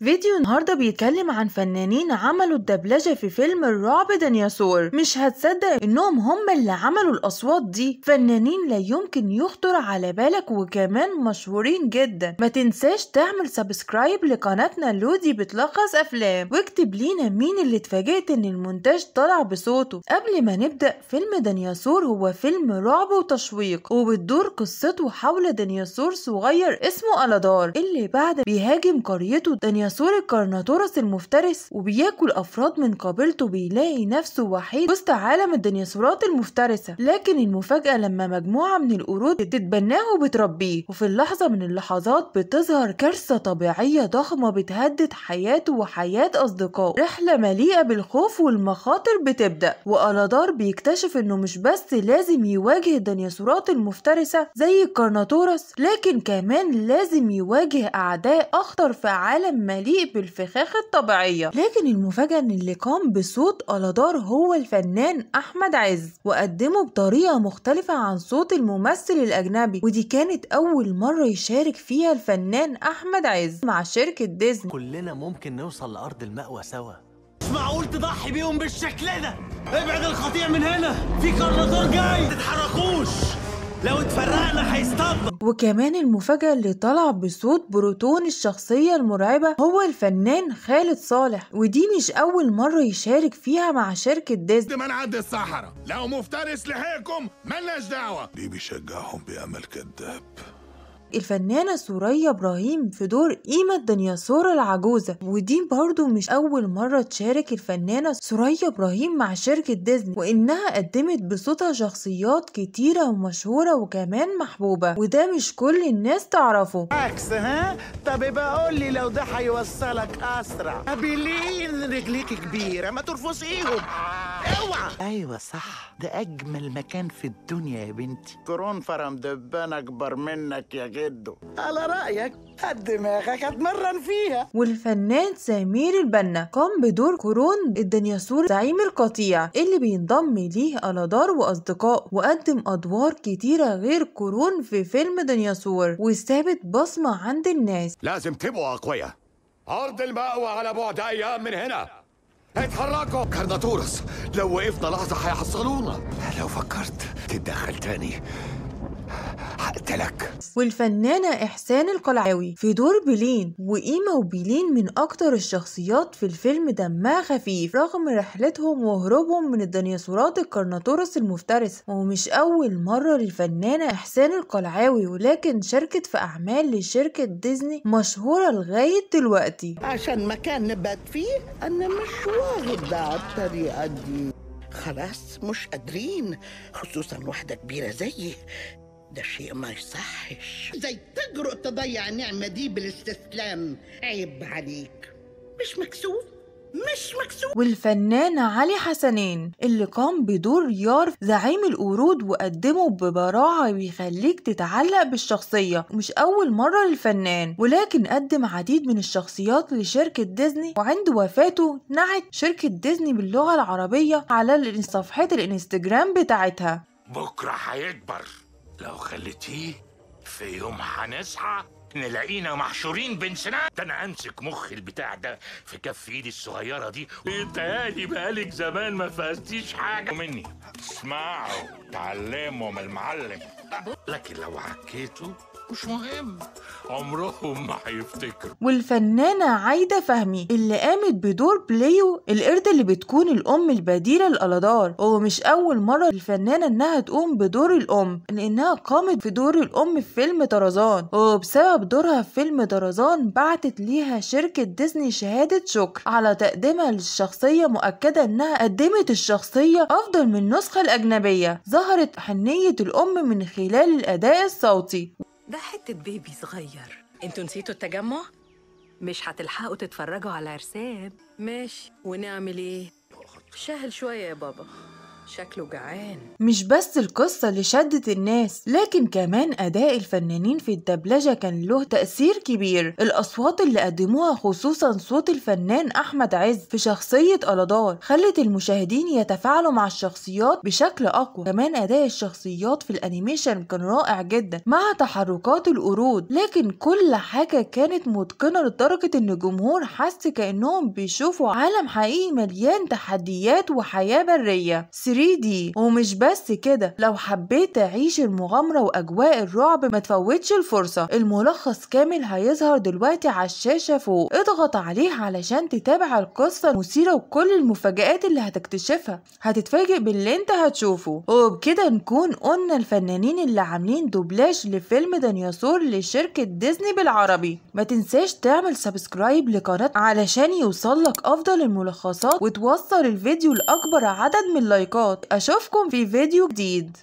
فيديو النهارده بيتكلم عن فنانين عملوا الدبلجة في فيلم الرعب ديناصور. مش هتصدق انهم هم اللي عملوا الاصوات دي. فنانين لا يمكن يخطر على بالك وكمان مشهورين جدا. ما تنساش تعمل سبسكرايب لقناتنا لودي بتلخص افلام، واكتب لينا مين اللي اتفاجئت ان المونتاج طلع بصوته. قبل ما نبدأ، فيلم ديناصور هو فيلم رعب وتشويق، وبتدور قصته حول ديناصور صغير اسمه ألادار اللي بعد بيهاجم قريته ديناصور الكرناتورس المفترس وبياكل افراد من قبيلته. بيلاقي نفسه وحيد وسط عالم الديناصورات المفترسه، لكن المفاجاه لما مجموعه من القرود بتتبناه وبتربيه، وفي اللحظه من اللحظات بتظهر كارثه طبيعيه ضخمه بتهدد حياته وحياه اصدقائه. رحله مليئه بالخوف والمخاطر بتبدا، وألادار بيكتشف انه مش بس لازم يواجه الديناصورات المفترسه زي الكرناتورس، لكن كمان لازم يواجه اعداء اخطر في عالم مليء بالفخاخ الطبيعية. لكن المفاجأة ان اللي قام بصوت ألادار هو الفنان أحمد عز، وقدمه بطريقة مختلفة عن صوت الممثل الأجنبي، ودي كانت أول مرة يشارك فيها الفنان أحمد عز مع شركة ديزني. كلنا ممكن نوصل لأرض المأوى سوا. مش معقول تضحي بيهم بالشكل ده. ابعد القطيع من هنا، في كرناتور جاي، متتحركوش، لو اتفرقنا هيصطادنا. وكمان المفاجأة اللي طلع بصوت بروتون الشخصية المرعبة هو الفنان خالد صالح، ودي مش أول مرة يشارك فيها مع شركة ديزني. ما نعدي الصحراء، لو مفترس لحقكم ملناش دعوة. ليه بيشجعهم بأمل كذاب؟ الفنانة سوريا إبراهيم في دور قيمة ديناصور العجوزة، ودي برضو مش أول مرة تشارك الفنانة سوريا إبراهيم مع شركة ديزني، وإنها قدمت بصوتها شخصيات كتيرة ومشهورة وكمان محبوبة، وده مش كل الناس تعرفه. عكس ها؟ طب يبقى قول لي لو ده هيوصلك أسرع. قابلين رجليك كبيرة، ما ترفصيهم. اوعى. ايوه صح، ده اجمل مكان في الدنيا يا بنتي. كرون فرم دبان اكبر منك يا جدو. على رايك هات دماغك اتمرن فيها. والفنان سمير البنا قام بدور كورون الديناصور زعيم القطيع اللي بينضم ليه ألادار وأصدقائه، وقدم أدوار كتيرة غير كورون في فيلم ديناصور، وثابت بصمة عند الناس. لازم تبقوا أقوياء. أرض المأوى على بعد أيام من هنا. اتحركوا. كرناتورس لو وقفنا لحظة هيحصلونا. لو فكرت تتدخل تاني هقتلك. والفنانة إحسان القلعاوي في دور بيلين، وقيمة وبيلين من أكتر الشخصيات في الفيلم دمها خفيف رغم رحلتهم وهروبهم من الديناصورات الكرناتورس المفترسة. ومش أول مرة للفنانة إحسان القلعاوي، ولكن شاركت في أعمال لشركة ديزني مشهورة لغاية دلوقتي. عشان مكان نبات فيه انا مش واخد على الطريقه دي. خلاص مش قادرين، خصوصا واحده كبيره زيي. ده شيء ما يصحش. زي تجرؤ تضيع النعمة دي بالاستسلام. عيب عليك. مش مكسوف؟ مش مكسوف. والفنانة علي حسنين اللي قام بدور يار زعيم القرود، وقدمه ببراعة بيخليك تتعلق بالشخصية. مش أول مرة للفنان، ولكن قدم عديد من الشخصيات لشركة ديزني، وعند وفاته نعت شركة ديزني باللغة العربية على صفحات الانستجرام بتاعتها. بكرة هيكبر، لو خليتيه في يوم هنصحى نلاقينا محشورين بين سنان. ده انا امسك مخ البتاع ده في كف ايدي الصغيره دي، بيتهيألي بقالك زمان ما فازتيش حاجه مني. اسمعوا تعلموا من المعلم، لكن لو عكيتوا مش مهم، عمرهم ما هيفتكروا. والفنانة عايدة فهمي اللي قامت بدور بليو القرد اللي بتكون الأم البديلة لألادار، ومش أول مرة للفنانة إنها تقوم بدور الأم، لأنها قامت في دور الأم في فيلم طرزان، وبسبب دورها في فيلم طرزان بعتت ليها شركة ديزني شهادة شكر على تقديمها للشخصية، مؤكدة إنها قدمت الشخصية أفضل من النسخة الأجنبية. ظهرت حنية الأم من خلال الأداء الصوتي. ده حتة بيبي صغير. انتوا نسيتوا التجمع؟ مش هتلحقوا تتفرجوا على عرسان. ماشي، ونعمل ايه؟ شاهل شوية يا بابا، شكله جعان. مش بس القصة اللي شدت الناس، لكن كمان أداء الفنانين في الدبلجة كان له تأثير كبير. الأصوات اللي قدموها خصوصا صوت الفنان أحمد عز في شخصية ألادار خلت المشاهدين يتفاعلوا مع الشخصيات بشكل أقوى. كمان أداء الشخصيات في الأنيميشن كان رائع جدا مع تحركات القرود، لكن كل حاجة كانت متقنة لدرجة إن الجمهور حس كأنهم بيشوفوا عالم حقيقي مليان تحديات وحياة برية 3D. ومش بس كده، لو حبيت تعيش المغامرة وأجواء الرعب ما تفوتش الفرصة. الملخص كامل هيظهر دلوقتي على الشاشة فوق، اضغط عليه علشان تتابع القصة المثيرة وكل المفاجآت اللي هتكتشفها. هتتفاجئ باللي انت هتشوفه. وبكده نكون قلنا الفنانين اللي عاملين دوبلاج لفيلم ديناصور لشركة ديزني بالعربي. ما تنساش تعمل سبسكرايب لقناة علشان يوصلك أفضل الملخصات وتوصل الفيديو لأكبر عدد من اللايكات. أشوفكم في فيديو جديد.